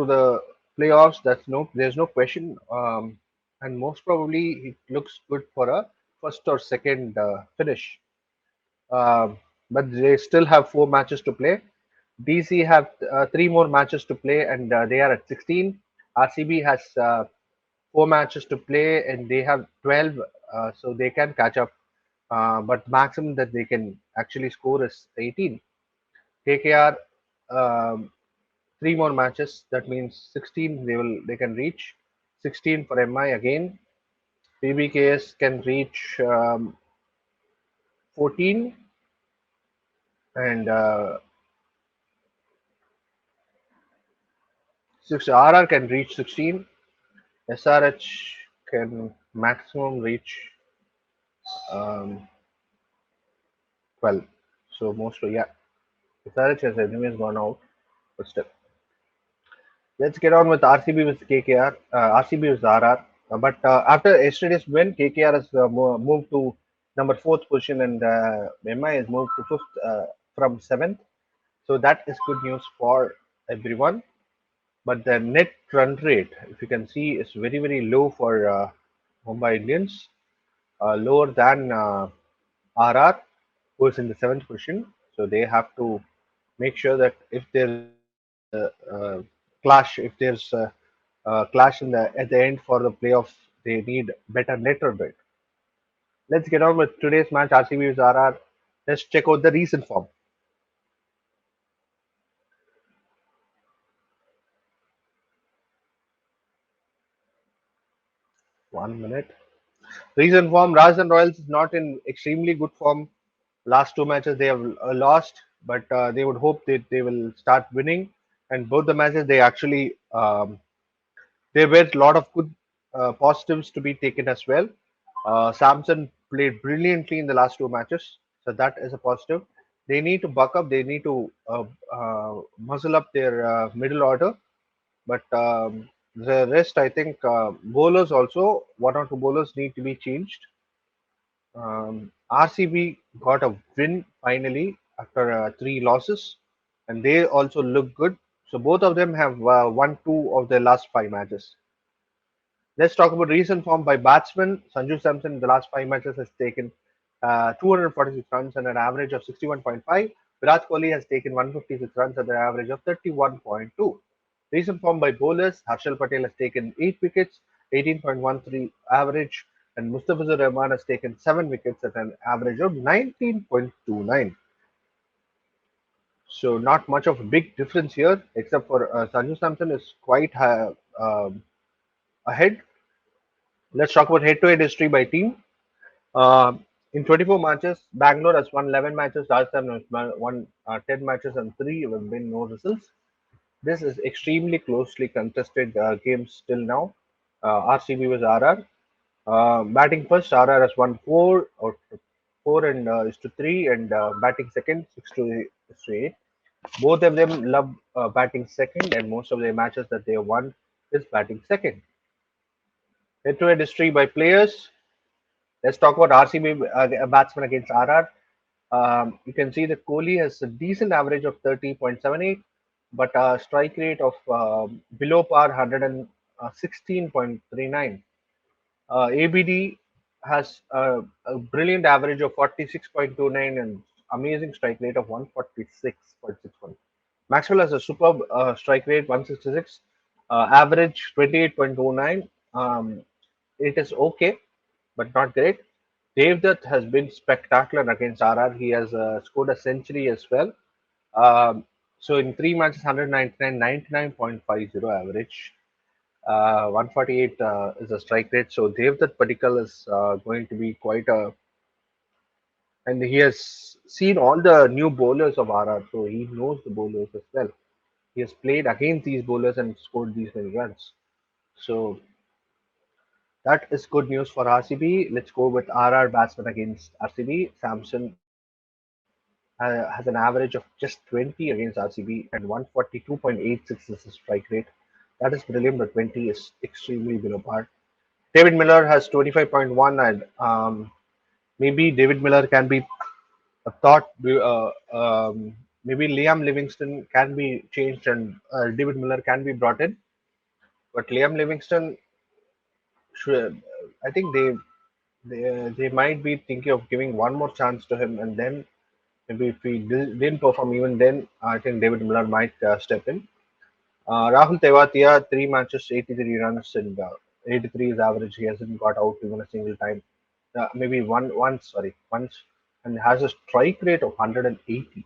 to the playoffs. There's no question, and most probably it looks good for a first or second finish. Um, but they still have 4 matches to play. DC have 3 more matches to play, and they are at 16. RCB has 4 matches to play, and they have 12, so they can catch up. But maximum that they can actually score is 18. KKR, 3 more matches. That means 16. They can reach 16 for MI again. PBKS can reach 14, and RR can reach 16. SRH can maximum reach um, 12. So yeah, SRH has anyways gone out, but still. Let's get on with RCB with KKR. RCB with RR. But after yesterday's win, KKR has moved to number fourth position, and MI has moved to fifth from seventh. So that is good news for everyone. But the net run rate, if you can see, is very low for Mumbai Indians, lower than RR, who is in the seventh position. So they have to make sure that if there's a clash, if there's a clash in the at the end for the playoffs, they need better net run rate. Let's get on with today's match. RCB vs RR. Let's check out the recent form. 1 minute. Recent form. Rajasthan Royals is not in extremely good form. Last 2 matches they have lost, but they would hope that they will start winning. And both the matches they actually there were a lot of good positives to be taken as well. Samson played brilliantly in the last 2 matches, so that is a positive. They need to buck up. They need to muscle up their middle order. But the rest, I think, bowlers also, 1 or 2 bowlers need to be changed. RCB got a win finally after 3 losses, and they also look good. So both of them have won 2 of their last 5 matches. Let's talk about recent form by batsman. Sanju Samson in the last 5 matches has taken 246 runs and an average of 61.5. Virat Kohli has taken 156 runs at an average of 31.2. Recent form by bowlers. Harshal Patel has taken 8 wickets, 18.13 average, and Mustafizur Rahman has taken 7 wickets at an average of 19.29. So not much of a big difference here, except for Sanju Samson is quite ahead. Let's talk about head-to-head history by team. Uh, in 24 matches, Bangalore has won 11 matches, Rajasthan has won 10 matches, and 3 have been no results. This is extremely closely contested games till now. RCB was RR. Batting first, RR has won 4 and is to 3, and batting second, 6 to 8. Both of them love batting second, and most of their matches that they have won is batting second. Head-to-head history by players. Let's talk about RCB batsman against RR. You can see that Kohli has a decent average of 30.78, but a strike rate of below par 116.39. ABD has a brilliant average of 46.29 and amazing strike rate of 146.61. Maxwell has a superb strike rate 166, average 28.29. It is okay, but not great. Devdutt has been spectacular against RR. He has scored a century as well. So in 3 matches, 199, 99.50 average. 148 is a strike rate. So Devdutt Padikkal is going to be quite a, and he has seen all the new bowlers of RR, so he knows the bowlers as well. He has played against these bowlers and scored these many runs. So that is good news for RCB. Let's go with RR batsman against RCB. Samson has an average of just 20 against RCB and 142.86 is his strike rate. That is brilliant, but 20 is extremely below par. David Miller has 25.1, and maybe David Miller can be a thought Maybe Liam Livingston can be changed and David Miller can be brought in. But Liam Livingston, should, I think they might be thinking of giving one more chance to him, and then maybe if he didn't perform even then, I think David Miller might step in. Rahul Tewatia, 3 matches, 83 runs, and 83 is average. He hasn't got out even a single time. Maybe once, and has a strike rate of 180.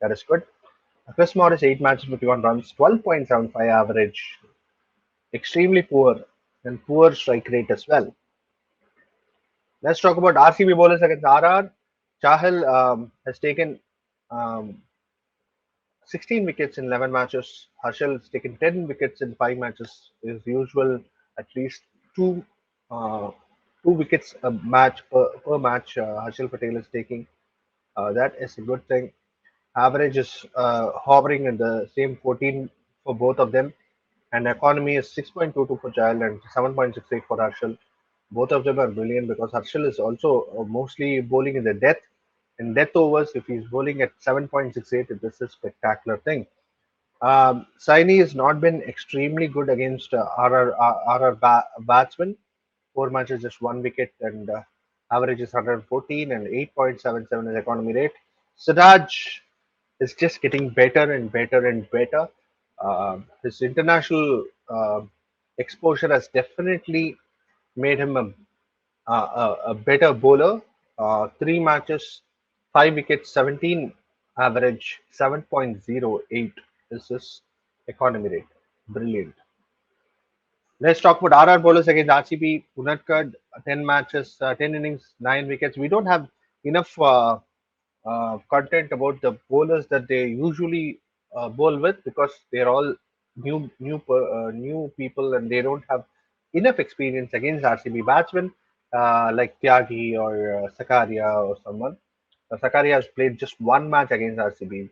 That is good. Chris Morris, 8 matches, 51 runs, 12.75 average. Extremely poor, and poor strike rate as well. Let's talk about RCB bowlers against RR. Chahal has taken um, 16 wickets in 11 matches. Harshal has taken 10 wickets in 5 matches. His usual, at least two uh, 2 wickets a match per match. Harshal Patel is taking. That is a good thing. Average is hovering in the same 14 for both of them, and economy is 6.22 for Chahal and 7.68 for Harshal. Both of them are brilliant because Harshal is also mostly bowling in the death. In death overs, if he's bowling at 7.68, this is a spectacular thing. Saini has not been extremely good against batsmen. 4 matches, just 1 wicket, and average is 114 and 8.77 is economy rate. Siraj is just getting better and better and better. His international exposure has definitely made him a better bowler. 3 matches, 5 wickets, 17 average, 7.08 is his economy rate. Brilliant. Let's talk about RR bowlers against RCB. Unadkad, 10 matches, 10 innings, 9 wickets. We don't have enough content about the bowlers that they usually bowl with because they're all new people and they don't have enough experience against RCB batsmen like Tyagi or Sakaria or someone. Sakaria has played just 1 match against RCB,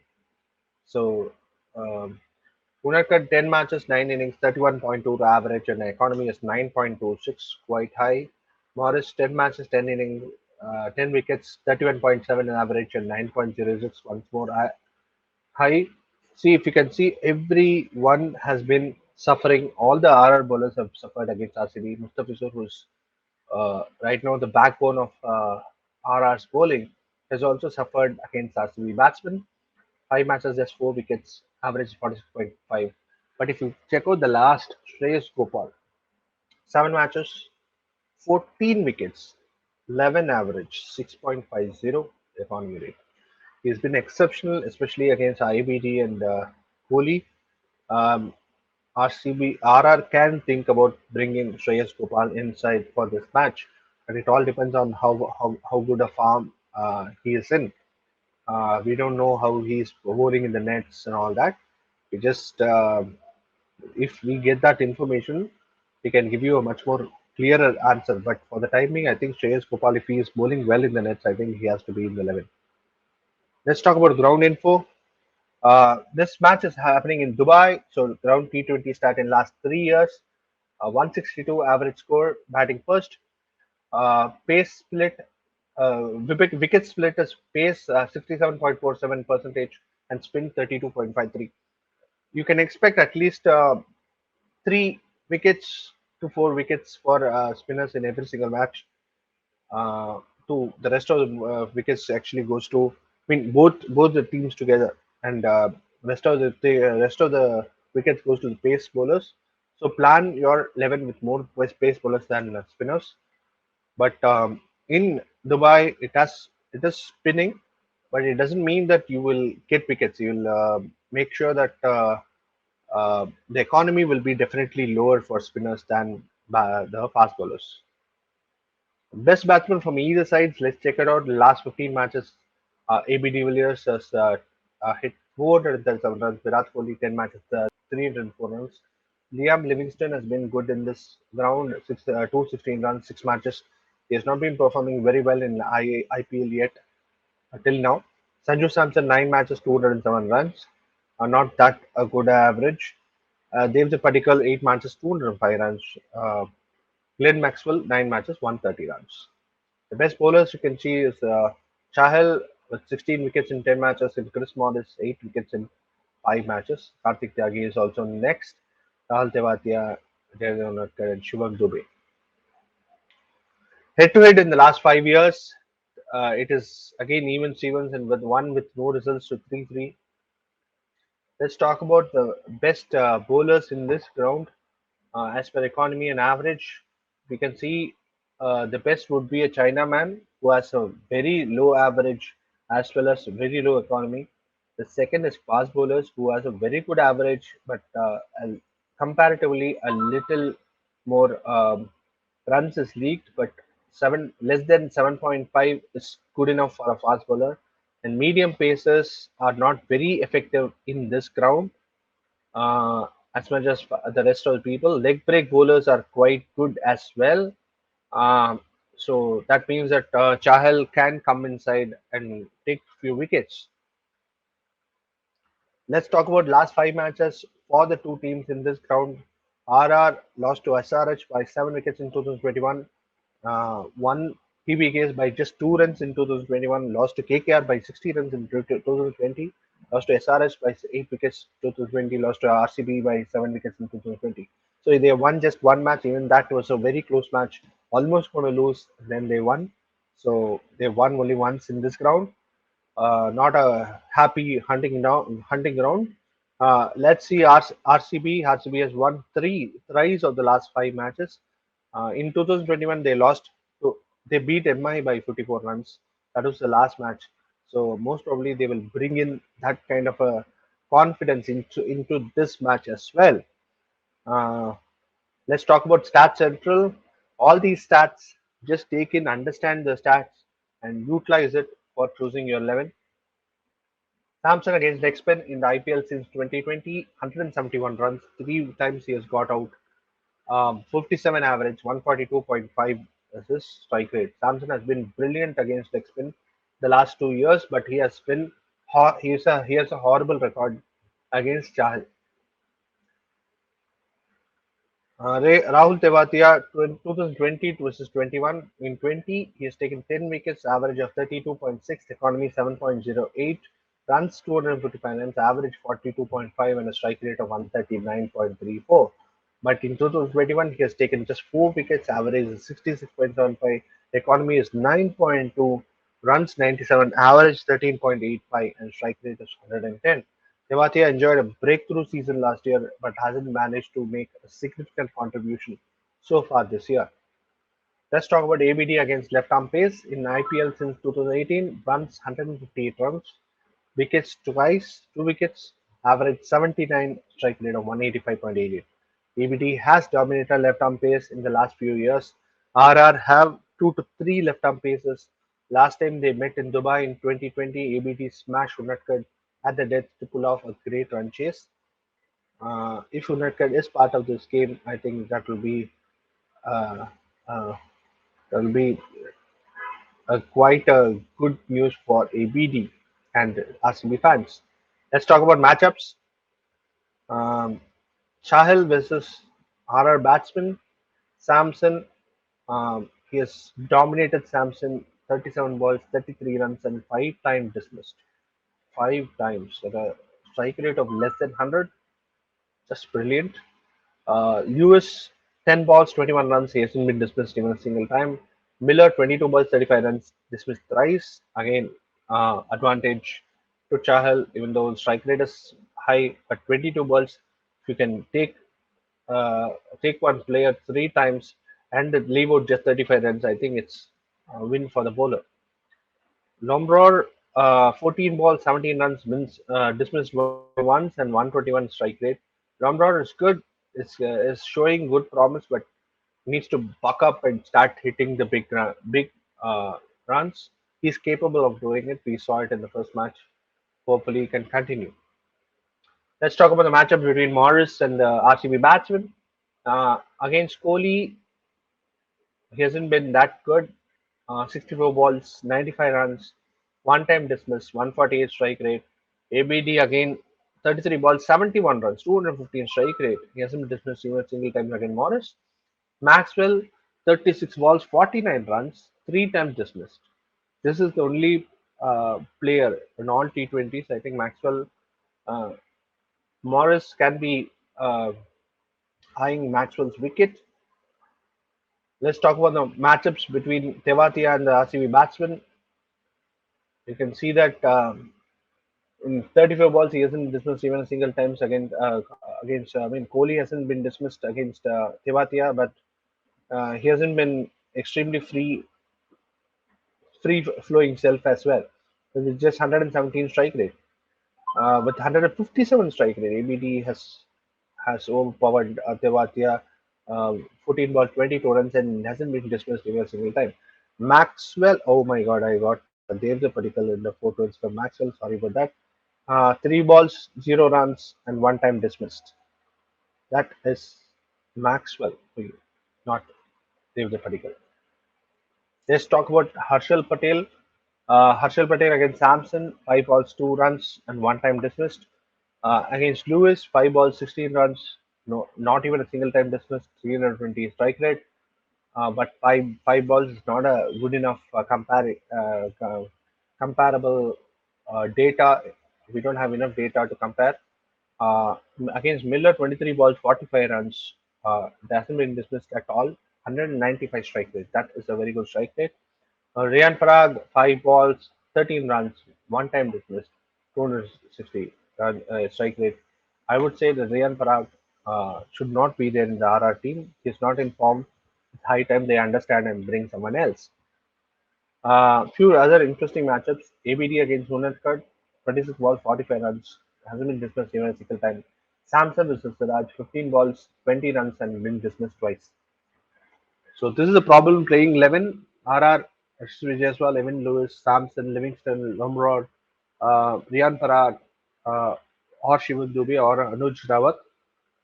so um, Unadkat 10 matches, 9 innings, 31.2 to average, and the economy is 9.26, quite high. Morris 10 matches, 10 innings, 10 wickets, 31.7 average, and 9.06 once more high. See, if you can see, everyone has been suffering. All the RR bowlers have suffered against RCB. Mustafizur, who's right now the backbone of RR's bowling, has also suffered against RCB batsmen. 5 matches, just 4 wickets, average 46.5. But if you check out the last, Shreyas Gopal, 7 matches, 14 wickets, 11 average, 6.50 economy rate. He's been exceptional, especially against IBD and Kohli. Um, RCB RR can think about bringing Shreyas Gopal inside for this match, but it all depends on how good a form he is in. We don't know how he's bowling in the nets and all that. We just if we get that information, we can give you a much more clearer answer. But for the time being, I think Shreyas Gopal, if he is bowling well in the nets, I think he has to be in the 11. Let's talk about ground info. This match is happening in Dubai, so ground T20 start in last 3 years. 162 average score, batting first. Pace split, wicket split is pace 67.47 percentage and spin 32.53. You can expect at least 3 wickets to 4 wickets for spinners in every single match. To the rest of the wickets actually goes to, I mean, both the teams together, and rest of the wickets goes to the pace bowlers. So plan your 11 with more pace bowlers than spinners. But in Dubai, it is spinning, but it doesn't mean that you will get wickets. You'll make sure that the economy will be definitely lower for spinners than the fast bowlers. Best batsman from either sides. Let's check it out. The last 15 matches, AB de Villiers has hit 407 runs. Virat Kohli 10 matches, 304 runs. Liam Livingston has been good in this round. 216 runs, 6 matches. He has not been performing very well in IPL yet till now. Sanju Samson 9 matches, 207 runs. Not that a good average. Dev Padikkal 8 matches, 205 runs. Glenn Maxwell 9 matches, 130 runs. The best bowlers you can see is Chahal with 16 wickets in 10 matches, and Chris Morris 8 wickets in 5 matches. Karthik Tyagi is also next. Rahul Tewatia, Devendra and Shubham Dubey. Head to head in the last 5 years, it is again even Stevens and with one with no results to 3-3. Let's talk about the best bowlers in this ground. As per economy and average, we can see the best would be a Chinaman who has a very low average as well as very low economy. The second is fast bowlers who has a very good average but comparatively a little more runs is leaked, but seven less than 7.5 is good enough for a fast bowler. And medium pacers are not very effective in this ground uh, as much as the rest of the people. Leg break bowlers are quite good as well. So that means that Chahal can come inside and take few wickets. Let's talk about last 5 matches for the two teams in this ground. RR lost to SRH by 7 wickets in 2021. Won PBKs by just 2 runs in 2021. Lost to KKR by 60 runs in 2020. Lost to SRH by 8 wickets in 2020. Lost to RCB by 7 wickets in 2020. So they won just one match. Even that was a very close match. Almost going to lose. Then they won. So they won only once in this ground. Not a happy hunting ground. Let's see RCB. RCB has won three thrice of the last 5 matches. In 2021, they lost. They beat MI by 54 runs. That was the last match. So most probably they will bring in that kind of a confidence into this match as well. Uh, let's talk about Stats Central. All these stats, just take in, understand the stats, and utilize it for choosing your 11. Samson against Dexpen in the IPL since 2020, 171 runs, three times he has got out. 57 average, 142.5 is his strike rate. Samson has been brilliant against Dexpen the last 2 years, but he has a horrible record against Chahal. Rahul Tewatia, 2020 versus 21. In 20, he has taken 10 wickets, average of 32.6, economy 7.08, runs 255 runs, average 42.5, and a strike rate of 139.34. But in 2021, he has taken just 4 wickets, average is 66.75, economy is 9.2, runs 97, average 13.85, and strike rate is 110. Tewatia enjoyed a breakthrough season last year but hasn't managed to make a significant contribution so far this year. Let's talk about ABD against left arm pace. In IPL since 2018, runs 158 runs, wickets twice, 2 wickets, average 79, strike rate of 185.88. ABD has dominated left arm pace in the last few years. RR have 2 to 3 left arm paces. Last time they met in Dubai in 2020, ABD smashed Unadkat at the death to pull off a great run chase. If United is part of this game, I think uh, uh, that will be quite a good news for ABD and RCB fans. Let's talk about matchups. Um, Chahal versus RR batsman Samson. He has dominated Samson 37 balls, 33 runs, and 5 times dismissed. 5 times at a strike rate of less than 100. Just brilliant. Lewis, 10 balls, 21 runs. He hasn't been dismissed even a single time. Miller, 22 balls, 35 runs. Dismissed thrice. Again, advantage to Chahal, even though the strike rate is high, but 22 balls, if you can uh, take one player 3 times and leave out just 35 runs, I think it's a win for the bowler. Lombror, 14 balls, 17 runs, dismissed once and 121 strike rate. Lombror is good, is showing good promise, but needs to buck up and start hitting the big runs. He's capable of doing it. We saw it in the first match. Hopefully, he can continue. Let's talk about the matchup between Morris and the RCB batsman. Against Kohli, he hasn't been that good. 64 balls, 95 runs, one time dismiss, 148 strike rate. ABD again, 33 balls, 71 runs, 215 strike rate. He hasn't been dismissed even a single time against Morris. Maxwell, 36 balls, 49 runs, 3 times dismissed. This is the only player in all T20s. I think Maxwell uh, Morris can be eyeing Maxwell's wicket. Let's talk about the matchups between Tewatia and the RCB batsman. You can see that in 34 balls, he hasn't dismissed even a single times against. I mean, Kohli hasn't been dismissed against Tewatia, but he hasn't been extremely free flowing self as well. With just 117 strike rate. With 157 strike rate, ABD has overpowered Tewatia. 14 ball, 22 runs, and hasn't been dismissed even a single time. Maxwell, oh my God, I got Dev the particle in the photos from Maxwell. Sorry about that. Three balls, zero runs, and one time dismissed. That is Maxwell for you, not Dev the particle. Let's talk about Harshal Patel. Harshal Patel against Samson, 5 balls, 2 runs, and one time dismissed. Against Lewis, 5 balls, 16 runs, no, not even a single time dismissed, 320 strike rate. But five balls is not a good enough comparable data. We don't have enough data to compare. Uh, Against Miller, 23 balls, 45 runs. There hasn't been dismissed at all. 195 strike rate. That is a very good strike rate. Rian Parag, 5 balls, 13 runs, one time dismissed, 260 strike rate. I would say that Rian Parag should not be there in the RR team. He's not in form. It's high time they understand and bring someone else. Few other interesting matchups. ABD against Unadkat, 26 balls, 45 runs. Hasn't been dismissed even a single time. Samson versus Siraj, 15 balls, 20 runs and been dismissed twice. So this is a problem playing 11. RR, Ashwin Jaiswal, Evan Lewis, Samson, Livingston, Lomrod, Riyan Parag, uh, or Shivam Dubey or Anuj Rawat,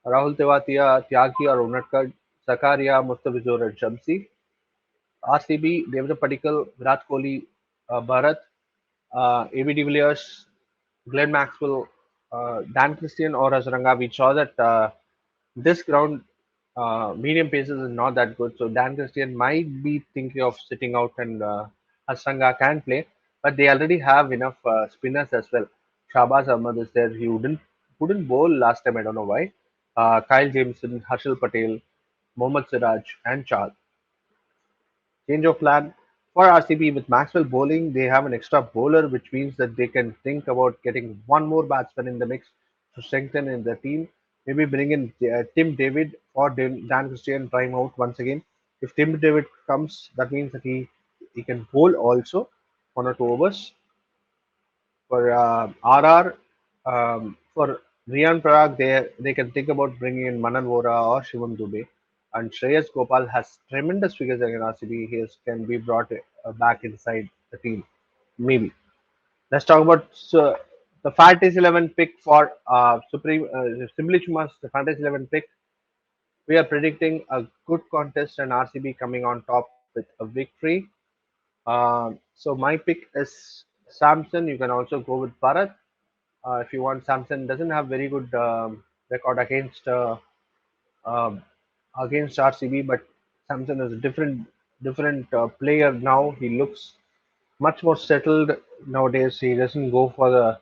Rahul Tewatia, Tyagi or Unatkar, Zakaria, Mustafizur and Shamsi. RCB, Devendra Padikkal, Virat Kohli, Bharat, AB de Villiers, Glenn Maxwell, Dan Christian or Azranga. We saw that this ground medium paces is not that good. So Dan Christian might be thinking of sitting out and Hasranga can play, but they already have enough spinners as well. Shabaz Ahmad is there. He wouldn't bowl last time. I don't know why. Kyle Jameson, Harshal Patel, Mohammad Siraj, and Chad. Change of plan for RCB with Maxwell bowling. They have an extra bowler, which means that they can think about getting one more batsman in the mix to strengthen in the team. Maybe bring in Tim David or Dan Christian, try him out once again. If Tim David comes, that means that he can bowl also 1 or 2 overs for RR. For Riyan Parag, they can think about bringing in Manan Vora or Shivam Dubey. And Shreyas Gopal has tremendous figures against RCB. He can be brought back inside the team. Maybe. Let's talk about the Fantasy 11 pick for Simbly Chumma's the Fantasy 11 pick. We are predicting a good contest and RCB coming on top with a victory. So my pick is Samson. You can also go with Bharat if you want. Samson doesn't have very good record um, against RCB, but Samson is a different player now. He looks much more settled nowadays. He doesn't go for the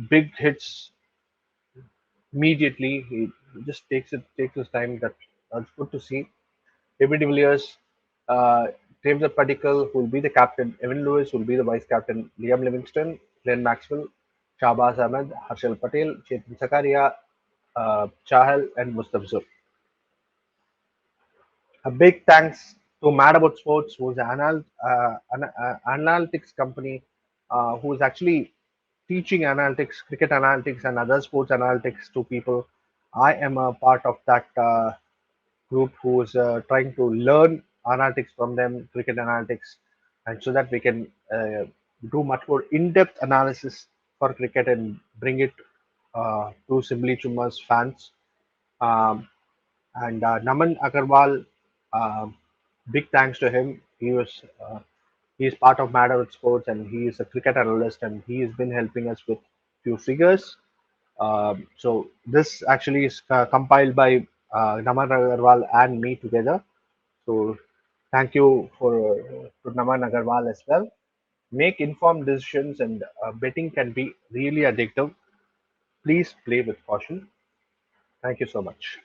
big hits immediately. He just takes his time. That's good to see. David de Villiers, uh, James Padikkal, who will be the captain. Evan Lewis will be the vice captain. Liam Livingston, Glenn Maxwell, Shahbaz Ahmed, Harshal Patel, Chetan Sakaria, Chahal, and Mustafizur. A big thanks to Mad About Sports, who's an analytics company who is actually teaching analytics, cricket analytics, and other sports analytics to people. I am a part of that group who is trying to learn analytics from them, cricket analytics, and so that we can do much more in-depth analysis for cricket and bring it to Simbly Chumma's fans. Um, and Naman Agarwal, um big thanks to him. He is part of Matter with Sports and he is a cricket analyst and he has been helping us with few figures. So this actually is compiled by Naman Agarwal and me together. So thank you for to Naman Agarwal as well. Make informed decisions, and betting can be really addictive. Please play with caution. Thank you so much.